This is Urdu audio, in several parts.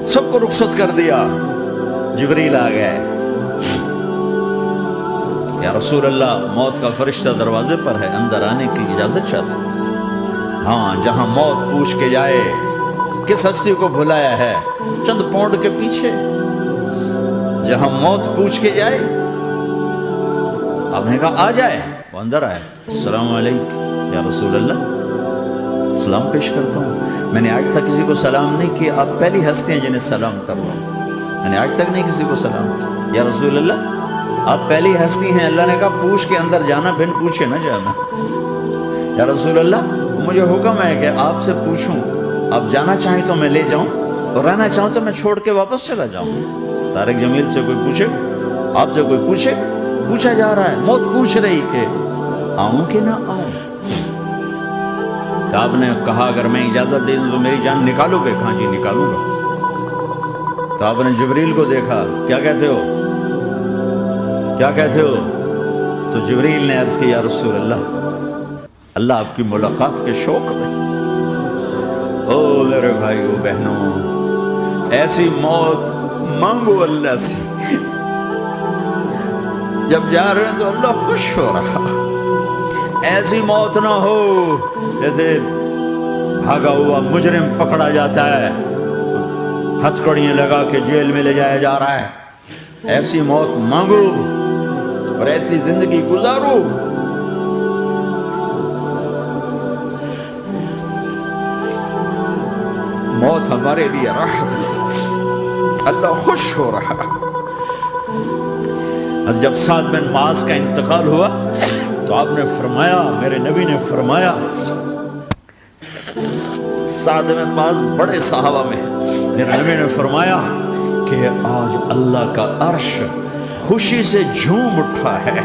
سب کو رخصت کر دیا. جبریل آ گئے. یا رسول اللہ موت کا فرشتہ دروازے پر ہے, اندر آنے کی اجازت چاہتا. ہاں, جہاں موت پوچھ کے جائے کس ہستی کو بھلایا ہے, چند پونڈ کے پیچھے جہاں موت پوچھ کے جائے. آپ نے کہا آ جائے, وہ اندر آئے. السلام علیکم یا رسول اللہ, سلام پیش کرتا ہوں. میں نے آج تک کسی کو سلام نہیں کیا, آپ پہلی ہستی ہیں جنہیں سلام کر رہا ہوں. میں نے آج تک نہیں کسی کو سلام کیا. یا رسول اللہ آپ پہلی ہستی ہیں. اللہ نے کہا پوچھ کے اندر جانا, بن پوچھے نہ جانا. یا رسول اللہ مجھے حکم ہے کہ آپ سے پوچھوں, آپ جانا چاہیں تو میں لے جاؤں, اور رہنا چاہوں تو میں چھوڑ کے واپس چلا جاؤں. طارق جمیل سے کوئی پوچھے, آپ سے کوئی پوچھے, پوچھا جا رہا ہے, موت پوچھ رہی کہ آؤں کہ نہ آؤں. تو آپ نے کہا اگر میں اجازت دے دوں تو میری جان نکالو گے؟ کہاں جی نکالوں گا. تو آپ نے جبریل کو دیکھا, کیا کہتے ہو, کیا کہتے ہو؟ تو جبریل نے عرض کی یا رسول اللہ اللہ آپ کی ملاقات کے شوق میں. او میرے بھائیو بہنوں, ایسی موت مانگو اللہ سے. جب جا رہے ہیں تو اللہ خوش ہو رہا. ایسی موت نہ ہو جیسے بھاگا ہوا مجرم پکڑا جاتا ہے, ہتھکڑیاں لگا کے جیل میں لے جایا جا رہا ہے. ایسی موت مانگو اور ایسی زندگی گزارو. موت ہمارے لیے راحت, اللہ خوش ہو رہا. جب سعد بن معاذ کا انتقال ہوا تو آپ نے فرمایا, میرے نبی نے فرمایا, سعد بن معاذ بڑے صحابہ میں, میرے نبی نے فرمایا کہ آج اللہ کا عرش خوشی سے جھوم اٹھا ہے.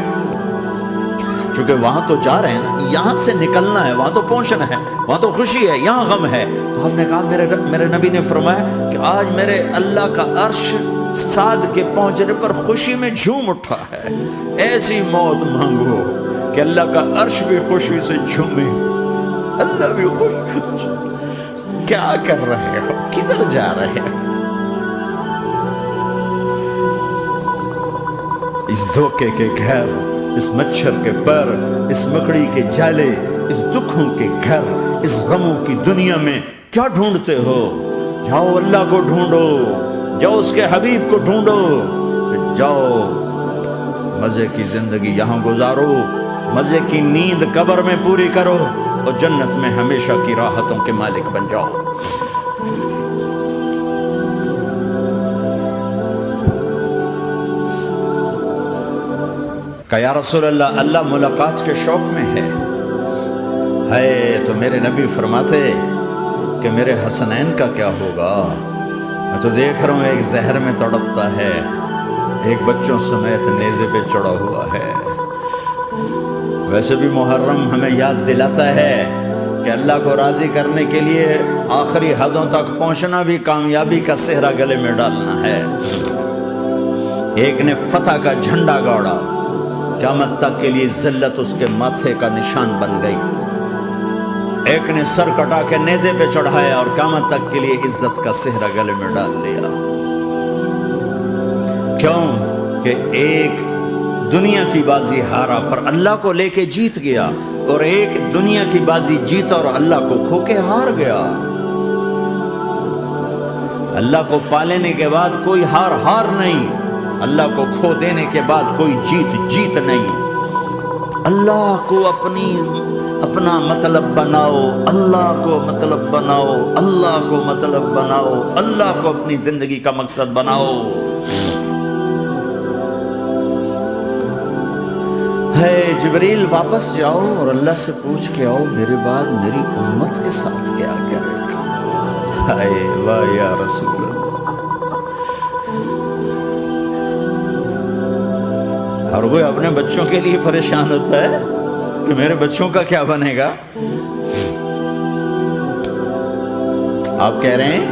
چونکہ وہاں تو جا رہے ہیں نا, یہاں سے نکلنا ہے, وہاں تو پہنچنا ہے, وہاں تو خوشی ہے, یہاں غم ہے. تو ہم نے کہا میرے نبی نے فرمایا کہ آج میرے اللہ کا عرش سعد کے پہنچنے پر خوشی میں جھوم اٹھا ہے. ایسی موت مانگو کہ اللہ کا عرش بھی خوشی سے جھومے, اللہ بھی خوش. کیا کر رہے ہو, کدھر جا رہے ہو؟ اس دھوکے کے گھر, اس مچھر کے پر, اس مکڑی کے جالے, اس دکھوں کے گھر, اس غموں کی دنیا میں کیا ڈھونڈتے ہو؟ جاؤ اللہ کو ڈھونڈو, جاؤ اس کے حبیب کو ڈھونڈو, جاؤ مزے کی زندگی یہاں گزارو, مزے کی نیند قبر میں پوری کرو, اور جنت میں ہمیشہ کی راحتوں کے مالک بن جاؤ. کہ یا رسول اللہ اللہ ملاقات کے شوق میں ہے. تو میرے نبی فرماتے کہ میرے حسنین کا کیا ہوگا؟ میں تو دیکھ رہا ہوں ایک زہر میں تڑپتا ہے, ایک بچوں سمیت نیزے پہ چڑھا ہوا ہے. ویسے بھی محرم ہمیں یاد دلاتا ہے کہ اللہ کو راضی کرنے کے لیے آخری حدوں تک پہنچنا بھی کامیابی کا صحرا گلے میں ڈالنا ہے. ایک نے فتح کا جھنڈا گاڑا, قیامت تک کے لیے ذلت اس کے ماتھے کا نشان بن گئی. ایک نے سر کٹا کے نیزے پہ چڑھایا اور قیامت تک کے لیے عزت کا صحرا گلے میں ڈال لیا. کیوں کہ ایک دنیا کی بازی ہارا پر اللہ کو لے کے جیت گیا, اور ایک دنیا کی بازی جیتا اور اللہ کو کھو کے ہار گیا. اللہ کو پا لینے کے بعد کوئی ہار نہیں, اللہ کو کھو دینے کے بعد کوئی جیت نہیں. اللہ کو اپنا مطلب بناؤ, اللہ کو مطلب بناؤ, اللہ کو مطلب بناؤ, اللہ کو اپنی زندگی کا مقصد بناؤ. جبریل واپس جاؤ اور اللہ سے پوچھ کے آؤ میرے بعد میری امت کے ساتھ کیا کرے گا. واہ یا رسول اللہ. ہر کوئی اپنے بچوں کے لیے پریشان ہوتا ہے کہ میرے بچوں کا کیا بنے گا. آپ کہہ رہے ہیں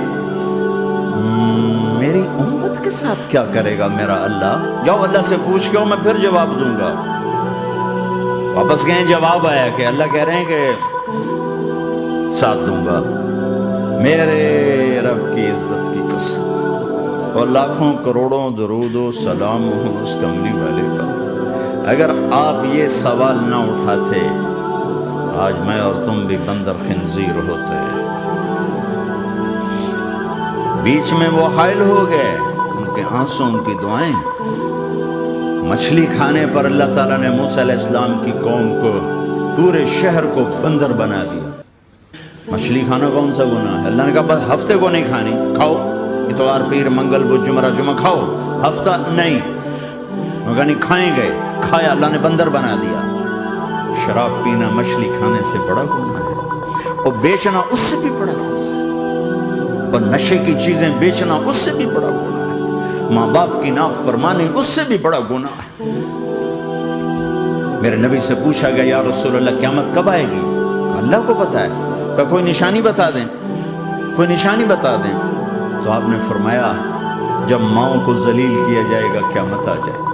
میری امت کے ساتھ کیا کرے گا میرا اللہ. جاؤ اللہ سے پوچھ کے میں پھر جواب دوں گا. واپس گئے, جواب آیا کہ اللہ کہہ رہے ہیں کہ ساتھ دوں گا. میرے رب کی عزت اور لاکھوں کروڑوں درود و سلام ہوں اس کملی والے پر۔ اگر آپ یہ سوال نہ اٹھاتے آج میں اور تم بھی بندر خنزیر ہوتے۔ بیچ میں وہ حائل ہو گئے، ان کے آنسوں، ان کی دعائیں۔ مچھلی کھانے پر اللہ تعالیٰ نے موسیٰ علیہ السلام کی قوم کو، پورے شہر کو بندر بنا دیا۔ مچھلی کھانا کون سا گناہ ہے؟ اللہ نے کہا بس ہفتے کو نہیں کھانی، کھاؤ اتوار پیر منگل بدھ جمعہ جمعہ کھاؤ، ہفتہ نہیں۔ مگر نہیں کھائیں گے، کھایا، اللہ نے بندر بنا دیا۔ شراب پینا مچھلی کھانے سے بڑا گناہ ہے، اور بیچنا اس سے بھی بڑا گناہ ہے، اور نشے کی چیزیں بیچنا اس سے بھی بڑا گناہ ہے، ماں باپ کی نافرمانی اس سے بھی بڑا گناہ ہے۔ میرے نبی سے پوچھا گیا یا رسول اللہ قیامت کب آئے گی؟ اللہ کو پتہ ہے، کہ کوئی نشانی بتا دیں، کوئی نشانی بتا دیں۔ تو آپ نے فرمایا جب ماؤں کو ذلیل کیا جائے گا قیامت آ جائے گی۔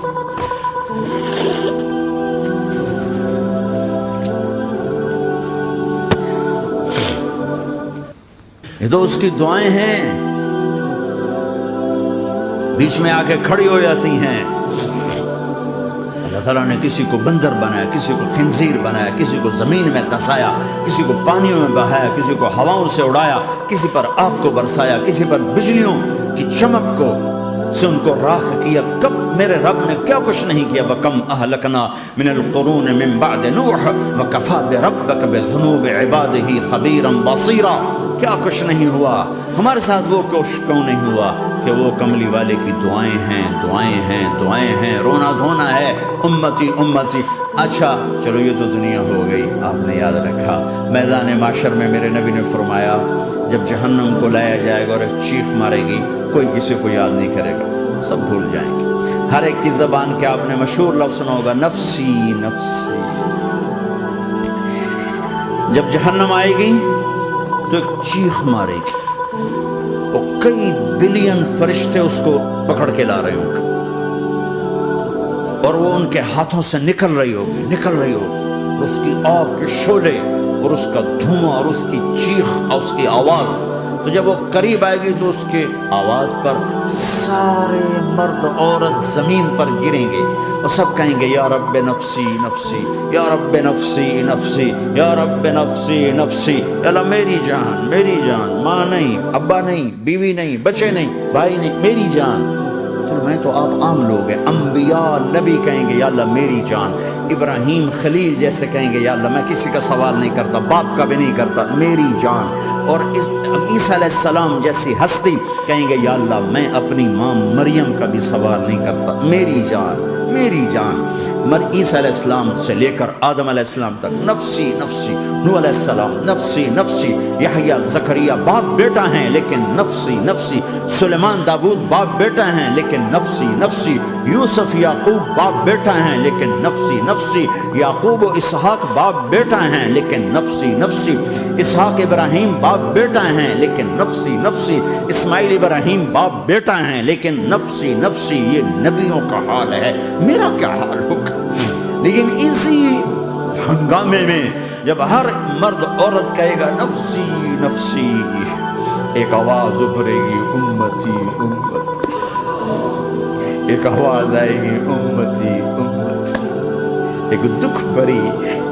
یہ تو اس کی دعائیں ہیں، بیچ میں آ کے کھڑی ہو جاتی ہیں۔ اللہ تعالیٰ نے کسی کو بندر بنایا، کسی کو خنزیر بنایا، کسی کو زمین میں دھسایا، کسی کو پانیوں میں بہایا، کسی کو ہواؤں سے اڑایا، کسی پر آگ کو برسایا، کسی پر بجلیوں کی چمک کو سے ان کو راکھ کیا۔ کب میرے رب نے کیا کچھ نہیں کیا۔ وَكَمْ أَهْلَكْنَا مِنَ الْقُرُونِ مِنْ بَعْدِ نُوحٍ وَكَفَى بِرَبِّكَ بِذُنُوبِ عِبَادِهِ خَبِيرًا بَصِيرًا۔ کیا کچھ نہیں ہوا ہمارے ساتھ، وہ کچھ کیوں نہیں ہوا کہ وہ کملی والے کی دعائیں ہیں، دعائیں ہیں، دعائیں ہیں، رونا دھونا ہے، امتی امتی۔ اچھا چلو یہ تو دنیا ہو گئی، آپ نے یاد رکھا میدان معاشر میں میرے نبی نے فرمایا جب جہنم کو لایا جائے گا اور ایک چیخ مارے گی، کوئی کسی کو یاد نہیں کرے گا، سب بھول جائیں گے۔ ہر ایک کی زبان کے آپ نے مشہور لفظ سنا ہوگا نفسی نفسی۔ جب جہنم آئے گی تو ایک چیخ مارے گی، وہ کئی بلین فرشتے اس کو پکڑ کے لا رہے ہوں گے، اور وہ ان کے ہاتھوں سے نکل رہی ہوگی، اور اس کی آگ کے شعلے اور اس کا دھواں اور اس کی چیخ اور اس کی آواز۔ تو جب وہ قریب آئے گی تو اس کے آواز پر سارے مرد عورت زمین پر گریں گے اور سب کہیں گے یا رب نفسی نفسی، یا رب نفسی نفسی، یا رب نفسی نفسی۔ یا اللہ میری جان، میری جان، ماں نہیں، ابا نہیں، بیوی نہیں، بچے نہیں، بھائی نہیں، میری جان۔ چلو میں تو آپ عام لوگ ہیں، انبیاء نبی کہیں گے یا اللہ میری جان، ابراہیم خلیل جیسے کہیں گے یا اللہ میں کسی کا سوال نہیں کرتا، باپ کا بھی نہیں کرتا، میری جان۔ اور عیسیٰ علیہ السلام جیسی ہستی کہیں گے یا اللہ میں اپنی ماں مریم کا بھی سوال نہیں کرتا، میری جان، میری جان۔ عیسیٰ علیہ السلام سے لے کر آدم علیہ السلام تک نفسی نفسی، نوح علیہ السلام نفسی نفسی، یحییٰ زکریا باپ بیٹا ہیں لیکن نفسی نفسی، سلیمان داؤد باپ بیٹا ہیں لیکن نفسی نفسی، یوسف یعقوب باپ بیٹا ہیں لیکن نفسی نفسی، یعقوب و اسحاق باپ بیٹا ہیں لیکن نفسی نفسی، اسحاق ابراہیم باپ بیٹا ہیں لیکن نفسی نفسی، اسماعیل ابراہیم باپ بیٹا ہیں لیکن نفسی نفسی۔ یہ نبیوں کا حال ہے، میرا کیا حال ہوگا؟ لیکن اسی ہنگامے میں جب ہر مرد عورت کہے گا نفسی نفسی، ایک آواز ابھرے گی امتی امتی، ایک آواز آئے گی امتی امتی، ایک دکھ بھری،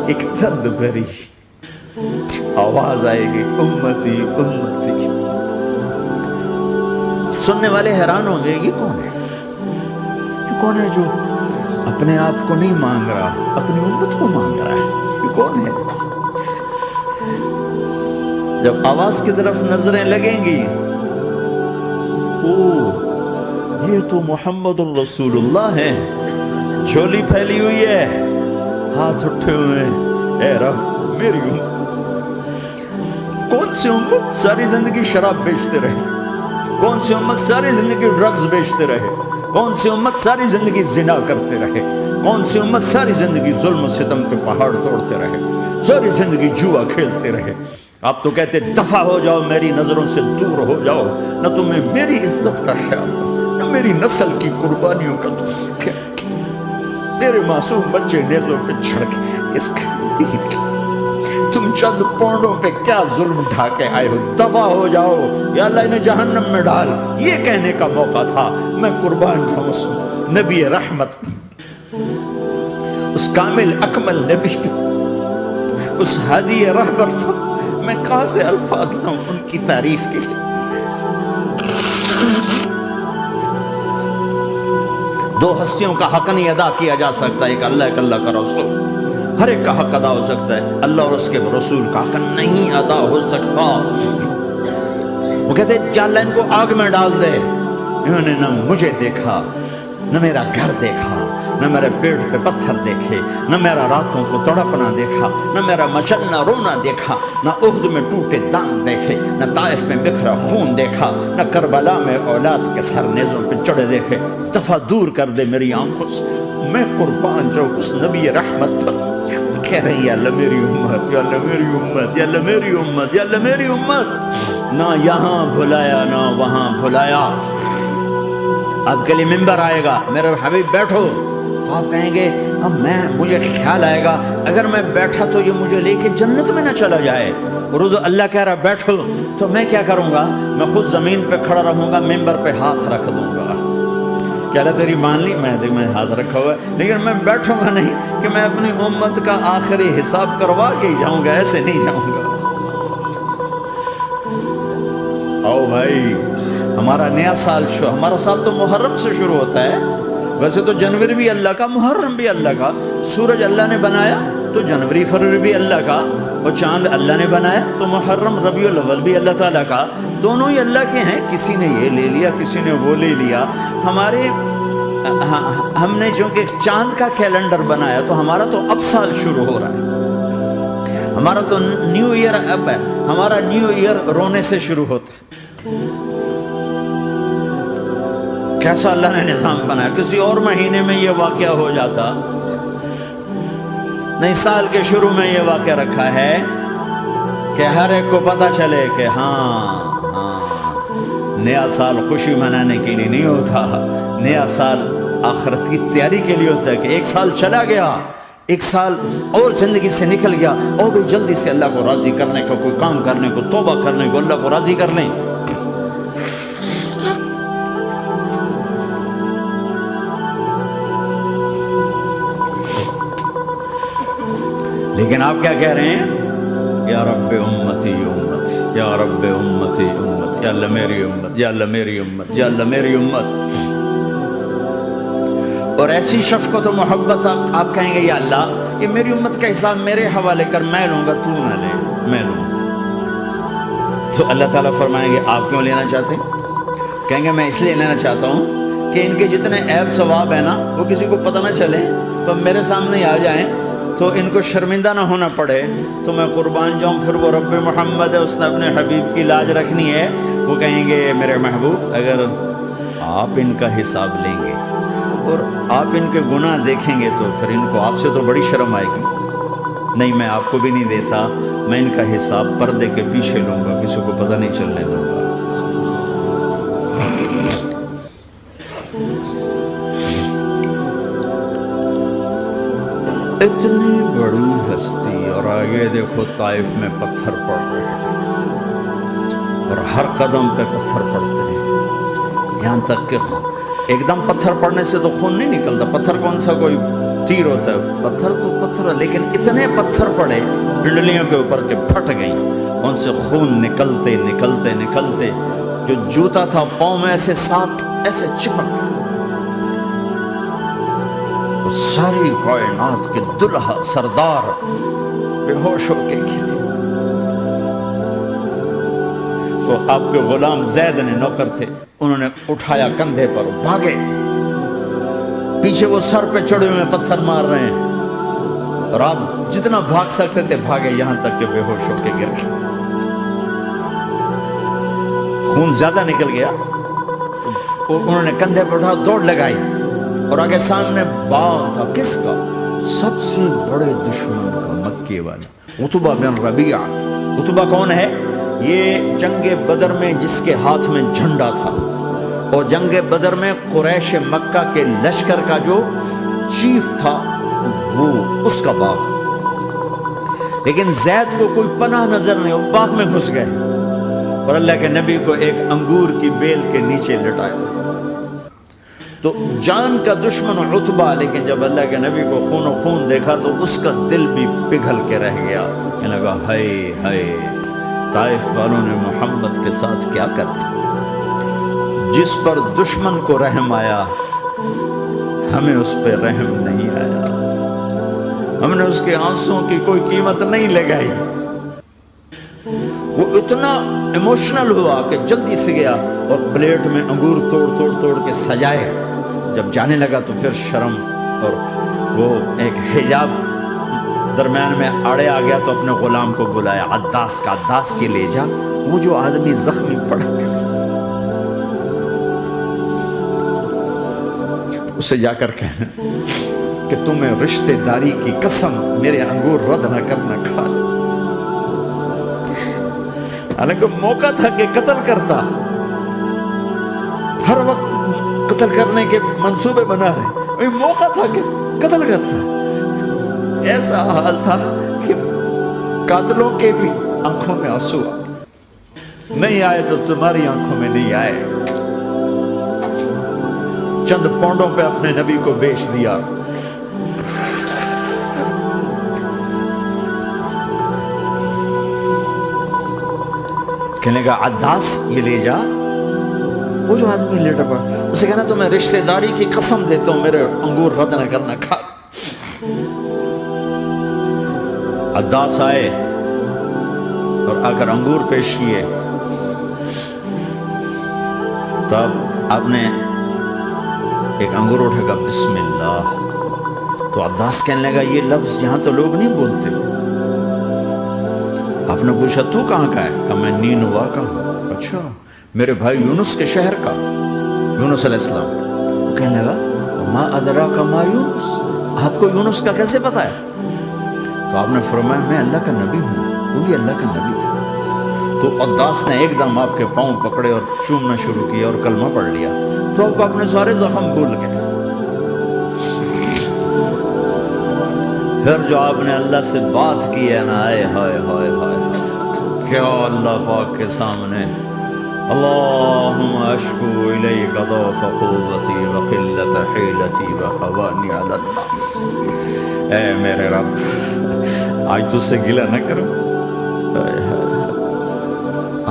ایک درد بھری آواز آئے گی امتی امتی۔ سننے والے حیران ہوں گے یہ کون ہے، یہ کون ہے جو اپنے آپ کو نہیں مانگ رہا، اپنی امت کو مانگ رہا ہے، یہ کون ہے؟ جب آواز کی طرف نظریں لگیں گی، یہ تو محمد الرسول اللہ ہے، جھولی پھیلی ہوئی ہے، ہاتھ اٹھے ہوئے ہیں، اے رب میری امت۔ کون سی امت ساری زندگی شراب بیچتے رہے، کون سی امت ساری زندگی ڈرگز بیچتے رہے، کون سی امت ساری زندگی زنا کرتے رہے، کون سی امت ساری زندگی ظلم و ستم کے پہاڑ توڑتے رہے، ساری زندگی جوا کھیلتے رہے۔ آپ تو کہتے دفع ہو جاؤ، میری نظروں سے دور ہو جاؤ، نہ تمہیں میری عزت کا خیال ہو، نہ میری نسل کی قربانیوں کا تم خیال، میرے معصوم بچے نیزوں پہ چڑھ کے اس کے دین تم چند پونڈوں پہ کیا ظلم ڈھا کے آئے ہو، دفع ہو جاؤ یا اللہ انہیں جہنم میں ڈال، یہ کہنے کا موقع تھا۔ میں قربان جاؤں اس نبی رحمت، اس کامل اکمل نبی، اس ہادی رہبر پر میں کہاں سے الفاظ لاؤں ان کی تعریف کے لیے۔ دو ہستیوں کا حق نہیں ادا کیا جا سکتا، ایک اللہ، ایک اللہ کا رسول۔ ہر ایک کا حق ادا ہو سکتا ہے، اللہ اور اس کے رسول کا حق نہیں ادا ہو سکتا۔ وہ کہتے ہیں اللہ ان کو آگ میں ڈال دے۔ انہوں نے نہ مجھے دیکھا، نہ میرا گھر دیکھا، نہ میرے پیٹ پہ پتھر دیکھے، نہ میرا راتوں کو تڑپنا دیکھا، نہ میرا مچلنا رونا دیکھا، نہ احد میں ٹوٹے دانت دیکھے، نہ طائف میں بکھرا خون دیکھا، نہ کربلا میں اولاد کے سر نیزوں پہ چڑھے دیکھے۔ دفع دور کر دے میری آنکھوں سے، میں قربان جاؤں اس نبی رحمت پر۔ کہہ رہی یا اللہ میری امت، یا اللہ میری امت، یا اللہ میری امت، یا اللہ میری امت۔ نہ یہاں بھلایا نہ وہاں بھلایا۔ آپ کے لیے ممبر آئے گا، میرے حبیب بیٹھو، تو آپ کہیں گے اب مجھے خیال آئے گا اگر میں بیٹھا تو یہ مجھے لے کے جنت میں نہ چلا جائے، اور اللہ کہہ رہا بیٹھو، تو میں کیا کروں گا؟ میں خود زمین پہ کھڑا رہوں گا، ممبر پہ ہاتھ رکھ دوں گا۔ کیا اللہ تیری مان لی؟ میں ہاتھ رکھا ہوا ہے، لیکن میں بیٹھوں گا نہیں کہ میں اپنی امت کا آخری حساب کروا کے ہی جاؤں گا، ایسے نہیں جاؤں گا۔ آؤ بھائی، ہمارا نیا سال ہمارا سال تو محرم سے شروع ہوتا ہے۔ ویسے تو جنوری بھی اللہ کا، محرم بھی اللہ کا، سورج اللہ نے بنایا تو جنوری فروری بھی اللہ کا، اور چاند اللہ نے بنایا تو محرم ربیع الاول بھی اللہ تعالیٰ کا، دونوں ہی اللہ کے ہیں۔ کسی نے یہ لے لیا، کسی نے وہ لے لیا۔ ہم نے چونکہ چاند کا کیلنڈر بنایا تو ہمارا تو اب سال شروع ہو رہا ہے، ہمارا تو نیو ایئر اب ہے، ہمارا نیو ایئر رونے سے شروع ہوتا ہے۔ کیسا اللہ نے نظام بنایا، کسی اور مہینے میں یہ واقعہ ہو جاتا، نہیں سال کے شروع میں یہ واقعہ رکھا ہے کہ ہر ایک کو پتہ چلے کہ ہاں نیا سال خوشی منانے کے لیے نہیں ہوتا، نیا سال آخرت کی تیاری کے لیے ہوتا ہے کہ ایک سال چلا گیا، ایک سال اور زندگی سے نکل گیا، اور بھی جلدی سے اللہ کو راضی کرنے کو، کوئی کام کرنے کو، توبہ کرنے کو، اللہ کو راضی کر لیں۔ لیکن آپ کیا کہہ رہے ہیں؟ یا رب امتی امت، یا رب امتی امت، یا اللہ میری امت، یا اللہ میری امت، یا اللہ میری امت۔ اور ایسی شفقت و محبت آپ کہیں گے یا اللہ یہ میری امت کا حساب میرے حوالے کر، میں لوں گا، تو نہ لے، میں لوں گا۔ تو اللہ تعالیٰ فرمائیں گے آپ کیوں لینا چاہتے ہیں؟ کہیں گے میں اس لیے لینا چاہتا ہوں کہ ان کے جتنے عیب ثواب ہیں نا وہ کسی کو پتہ نہ چلے، تو میرے سامنے آ جائیں تو ان کو شرمندہ نہ ہونا پڑے، تو میں قربان جاؤں۔ پھر وہ رب محمد ہے، اس نے اپنے حبیب کی لاج رکھنی ہے، وہ کہیں گے میرے محبوب اگر آپ ان کا حساب لیں گے اور آپ ان کے گناہ دیکھیں گے تو پھر ان کو آپ سے تو بڑی شرم آئے گی۔ نہیں، میں آپ کو بھی نہیں دیتا، میں ان کا حساب پردے کے پیچھے لوں گا، کسی کو پتہ نہیں چلنے دوں گا۔ اتنی بڑی ہستی، اور آگے دیکھو طائف میں پتھر پڑ رہے ہیں، اور ہر قدم پہ پتھر پڑتے ہیں، یہاں تک کہ ایک دم پتھر پڑنے سے تو خون نہیں نکلتا، پتھر کون سا کوئی تیر ہوتا ہے، پتھر تو پتھر، لیکن اتنے پتھر پڑے پنڈلیوں کے اوپر کہ پھٹ گئیں، ان سے خون نکلتے نکلتے نکلتے جو جوتا تھا پاؤں میں ایسے ساتھ ایسے چپک گئے۔ ساری کائنات کے دلہا سردار بے ہوش ہو کے گرے۔ وہ آپ کے غلام زید نے نوکر تھے، انہوں نے اٹھایا کندھے پر، بھاگے، پیچھے وہ سر پہ چڑھے ہوئے پتھر مار رہے ہیں، اور آپ جتنا بھاگ سکتے تھے بھاگے، یہاں تک کہ بے ہوش ہو کے گر گئے۔ خون زیادہ نکل گیا تو انہوں نے کندھے پہ اٹھا دوڑ لگائی، اور آگے سامنے باغ تھا، کس کا؟ سب سے بڑے دشمن کا، مکے والا عتبہ بن ربیعہ۔ عتبہ کون ہے؟ یہ جنگ بدر میں جس کے ہاتھ میں جھنڈا تھا، اور جنگ بدر میں قریش مکہ کے لشکر کا جو چیف تھا وہ اس کا باغ۔ لیکن زید کو کوئی پناہ نظر نہیں، وہ باغ میں گھس گئے اور اللہ کے نبی کو ایک انگور کی بیل کے نیچے لٹایا۔ تو جان کا دشمن عتبہ، لیکن جب اللہ کے نبی کو خون و خون دیکھا تو اس کا دل بھی پگھل کے رہ گیا، کہنے لگا ہائے ہائے، طائف والوں نے محمد کے ساتھ کیا کر دیا۔ جس پر دشمن کو رحم آیا ہمیں اس پہ رحم نہیں آیا، ہم نے اس کے آنسوؤں کی کوئی قیمت نہیں لگائی۔ وہ اتنا ایموشنل ہوا کہ جلدی سے گیا اور پلیٹ میں انگور توڑ کے سجائے۔ جب جانے لگا تو پھر شرم اور وہ ایک حجاب درمیان میں آڑے آ گیا، تو اپنے غلام کو بلایا، عداس کا، عداس یہ لے جا وہ جو آدمی زخمی پڑا، اسے جا کر کہنا کہ تمہیں رشتہ داری کی قسم میرے انگور رد نہ کرنا کھا لے۔ حالانکہ موقع تھا کہ قتل کرتا، ہر وقت قتل کرنے کے منصوبے بنا رہے، موقع تھا کہ قتل کرتا۔ ایسا حال تھا کہ قاتلوں کے بھی آنکھوں میں آنسو نہیں آئے تو تمہاری آنکھوں میں نہیں آئے۔ چند پونڈوں پہ اپنے نبی کو بیچ دیا۔ کہنے کا عداس یہ لے جا، وہ جو آدمی لیٹا پڑا، اسے کہنا تو میں رشتہ داری کی قسم دیتا ہوں میرے انگور رد نہ کرنا کھا۔ عداس آئے اور آ کر انگور پیش کیے، تب آپ نے ایک انگور اٹھا کر بسم اللہ، تو عداس کہنے لگا یہ لفظ یہاں تو لوگ نہیں بولتے۔ آپ نے پوچھا تو کہاں کا ہے؟ کہا میں نینوا کا ہوں۔ اچھا، میرے بھائی یونس کے شہر کا، یونس علیہ السلام۔ کہنے لگا ما ادراک ما یونس، آپ کو یونس کا کیسے پتا ہے؟ تو آپ نے فرمایا میں اللہ کا نبی ہوں، وہ بھی اللہ کا نبی تھا۔ تو عداس نے ایک دم آپ کے پاؤں پکڑے اور چومنا شروع کیا اور کلمہ پڑھ لیا، تو آپ کو اپنے سارے زخم بھول گئے۔ پھر جو آپ نے اللہ سے بات کی ہے نا، آئے ہائے ہائے ہائے، کیا اللہ پاک کے سامنے اللہم اشکو الیک ضعف قوتی وقلت حیلتی وقوانی علی الناس، اے میرے رب آج تجھ سے گلہ نہ کروں،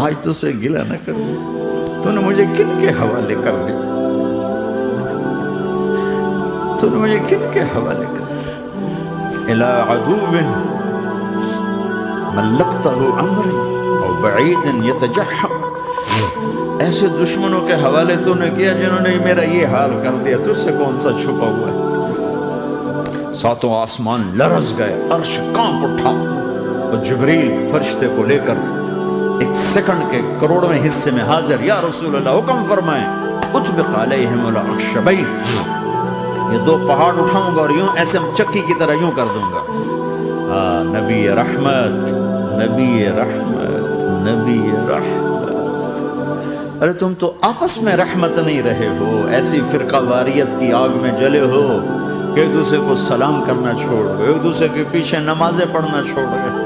آج تجھ سے گلہ نہ کروں، تو نے مجھے کن کے حوالے کر دیا، تو نے مجھے کن کے حوالے کر دیا، الى عدو ملکتہ عمری اور بعید یتجحم، ایسے دشمنوں کے حوالے تو نے کیا جنہوں نے میرا یہ حال کر دیا، تجھ سے کون سا چھپا ہوا ہے۔ ساتوں آسمان لرز گئے، عرش کانپ اٹھا، اور جبریل فرشتے کو لے کر ایک سیکنڈ کے کروڑویں حصے میں حاضر، یا رسول اللہ حکم فرمائیں اطبق علیہم الاخشبین، یہ دو پہاڑ اٹھاؤں گا اور یوں ایسے چکی کی طرح یوں کر دوں گا۔ نبی رحمت، نبی رحمت، نبی رحمت۔ ارے تم تو آپس میں رحمت نہیں رہے ہو، ایسی فرقہ واریت کی آگ میں جلے ہو کہ ایک دوسرے کو سلام کرنا چھوڑ گئے، ایک دوسرے کے پیچھے نمازیں پڑھنا چھوڑ گئے،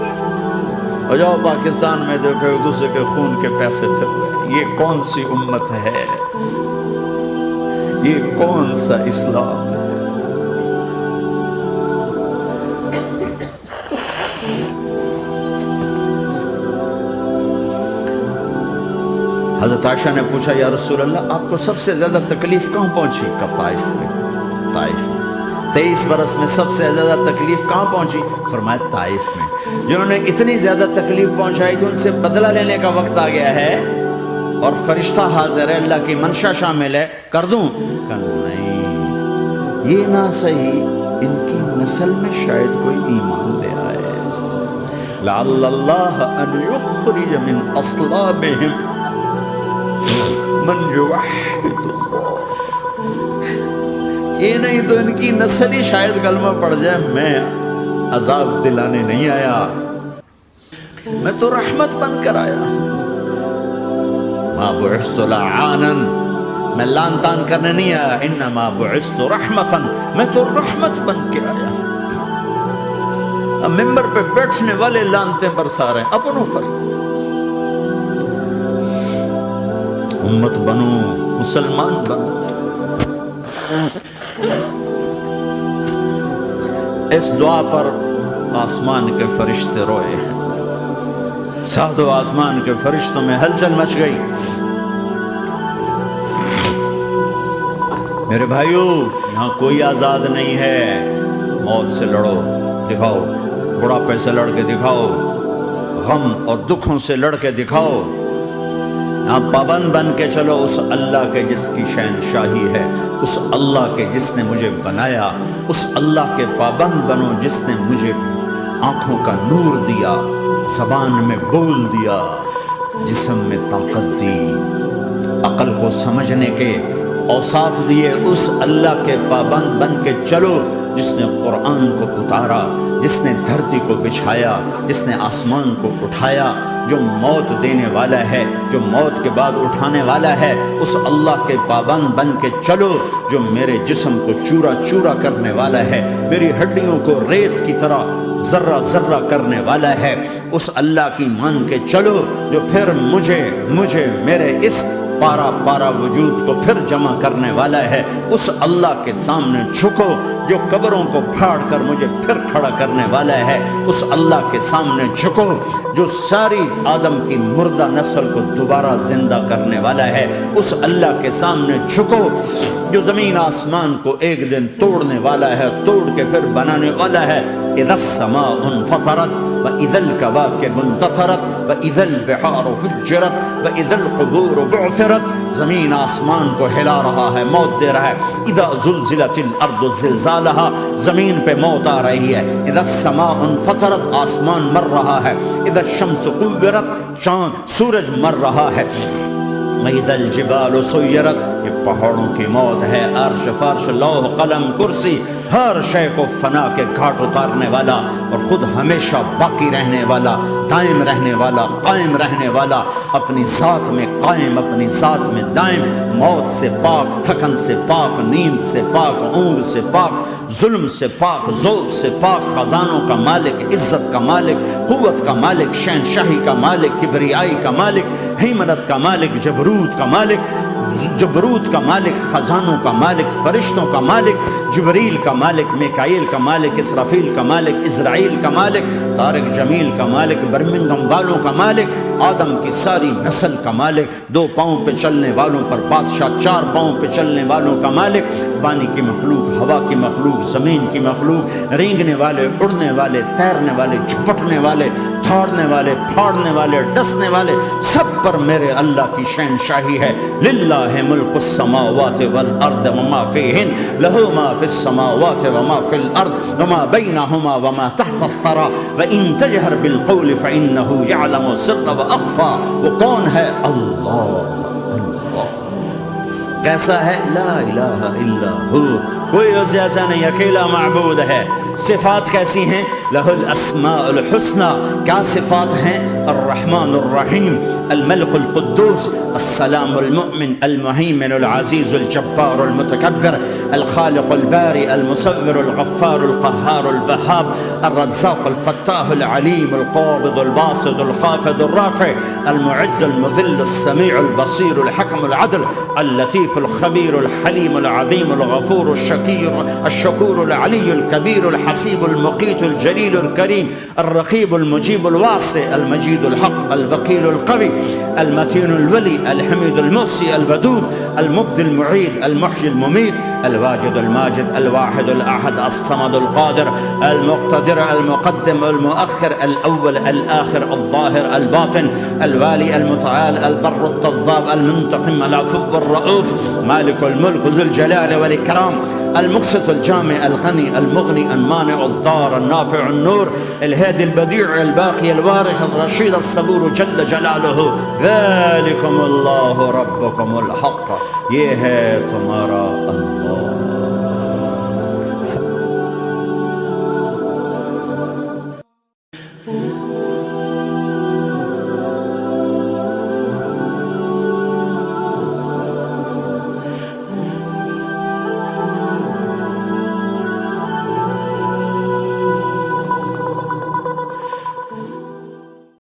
اور جاؤ پاکستان میں دیکھو ایک دوسرے کے خون کے پیسے پھر رہے۔ یہ کون سی امت ہے؟ یہ کون سا اسلام ہے؟ حضرت عائشہ نے پوچھا یا رسول اللہ آپ کو سب سے زیادہ تکلیف کہاں پہنچی؟ کہا طائف میں، طائف میں۔ 23 برس میں سب سے زیادہ تکلیف کہاں پہنچی؟ فرمایا طائف میں۔ جنہوں نے اتنی زیادہ تکلیف پہنچائی تھی ان سے بدلہ لینے کا وقت آ گیا ہے، اور فرشتہ حاضر ہے، اللہ کی منشا شامل ہے، کر دوں؟ کہا نہیں، یہ نہ صحیح، ان کی نسل میں شاید کوئی ایمان لے آئے، لعل اللہ ان یخرج من اصلابہم من یوحد اللہ، یہ نہیں تو ان کی نسل ہی شاید کلمہ پڑھ جائے، میں عذاب دلانے نہیں آیا، میں تو رحمت بن کر آیا، ما بعثت لعانا، میں لان تان کرنے نہیں آیا، انما بعثت رحمتا، میں تو رحمت بن کے آیا۔ اب ممبر پہ بیٹھنے والے لانتیں برسا رہے ہیں اپنوں پر. امت بنو، مسلمان بنو. اس دعا پر آسمان کے فرشتے روئے ہیں. ساتوں آسمان کے فرشتوں میں ہلچل مچ گئی. میرے بھائیوں، یہاں کوئی آزاد نہیں ہے. موت سے لڑو، دکھاؤ. بڑھاپے سے لڑ کے دکھاؤ. غم اور دکھوں سے لڑ کے دکھاؤ. یہاں پابند بن کے چلو اس اللہ کے جس کی شہنشاہی ہے، اس اللہ کے جس نے مجھے بنایا. اس اللہ کے پابند بنو جس نے مجھے آنکھوں کا نور دیا، زبان میں بول دیا، جسم میں طاقت دی، عقل کو سمجھنے کے اوصاف دیے. اس اللہ کے پابند بن کے چلو جس نے قرآن کو اتارا، جس نے دھرتی کو بچھایا، جس نے آسمان کو اٹھایا، جو موت دینے والا ہے، جو موت کے بعد اٹھانے والا ہے. اس اللہ کے پابند بن کے چلو جو میرے جسم کو چورا چورا کرنے والا ہے، میری ہڈیوں کو ریت کی طرح ذرہ ذرہ کرنے والا ہے. اس اللہ کی مان کے چلو جو پھر مجھے میرے اس پارا پارا وجود کو پھر جمع کرنے والا ہے. اس اللہ کے سامنے جھکو جو قبروں کو پھاڑ کر مجھے پھر کھڑا کرنے والا ہے. اس اللہ کے سامنے جھکو جو ساری آدم کی مردہ نسل کو دوبارہ زندہ کرنے والا ہے. اس اللہ کے سامنے جھکو جو زمین آسمان کو ایک دن توڑنے والا ہے، توڑ کے پھر بنانے والا ہے. اذا السماء انفطرت وإذا الكواكب انتثرت وإذا البحار فجرت وإذا القبور بعثرت. زمین آسمان کو ہلا رہا ہے، موت دے رہا ہے. اذا زلزلت الارض زلزالها، زمین پہ موت آ رہی ہے. اذا السماء انفطرت، آسمان مر رہا ہے. اذا الشمس كورت، چاند سورج مر رہا ہے. وإذا الجبال سيرت، یہ پہاڑوں کی موت ہے. عرش فرش لوح قلم کرسی، ہر شے کو فنا کے گھاٹ اتارنے والا اور خود ہمیشہ باقی رہنے والا، دائم رہنے والا، قائم رہنے والا، اپنی ذات میں قائم، اپنی ذات میں دائم. موت سے پاک، تھکن سے پاک، نیند سے پاک، اونگ سے پاک، ظلم سے پاک، ذوق سے پاک، خزانوں کا مالک، عزت کا مالک، قوت کا مالک، شہنشاہی کا مالک، کبریائی کا مالک، ہیمنت کا مالک، جبروت کا مالک، خزانوں کا مالک، فرشتوں کا مالک، جبریل کا مالک، میکائیل کا مالک، اسرافیل کا مالک، اسرائیل کا مالک، طارق جمیل کا مالک، برمنگھم والوں کا مالک، آدم کی ساری نسل کا مالک، 2 پاؤں پہ چلنے والوں پر بادشاہ، 4 پاؤں پہ چلنے والوں کا مالک، پانی کی مخلوق، ہوا کی مخلوق، زمین کی مخلوق، رینگنے والے، اڑنے والے، تیرنے والے، جھپٹنے والے، دھاڑنے والے، پھاڑنے والے، ڈسنے والے، سب پر میرے اللہ کی شہنشاہی ہے. للہ ملک السماوات والارض وما فیہن، لہ ما فی السماوات وما فی الارض وما بینہما وما تحت الثری وان تجہر بالقول فانہ یعلم السر واخفی. وہ کون ہے؟ اللہ. کیسا ہے؟ لا الہ الا ہو، کوئی اس جیسا نہیں، اکیلا معبود ہے. صفات کیسی ہیں؟ لہ الاسماء الحسنى. کیا صفات ہیں؟ الرحمن الرحیم، الملک القدوس، السلام المؤمن، المہیمن العزیز الجبار المتکبر، الخالق الباری المصور الغفار القہار الوہاب، الرزاق الفتاح العلیم القابض الباسط الخافض الرافع، المعز المذل السمیع البصیر الحکم العدل، اللطیف الخبیر الحلیم العظیم الغفور الشکور العلی الکبیر الحسیب المقیت الجلیل الکریم، الرقیب المجیب الواسع، المجید الحق، الوکیل القوی، المتین الولی، الحمید المحصی، الودود، المبدی المعید، المحیی الممید، الواجد الماجد، الواحد الأحد، الصمد القادر، المقتدر، المقدم، المؤخر، الأول، الآخر، الظاهر، الباطن، الوالي، المتعال، البر، التواب، المنتقم، العفو، الرؤوف، مالك الملك، ذو الجلال والإكرام، المقسط، الجامع، الغني، المغني، المانع، الضار، النافع، النور، الهادي، البديع، الباقي، الوارث، الرشيد، الصبور جل جلاله. ذلكم الله ربكم الحق، یہ ہے تمہارا اللہ.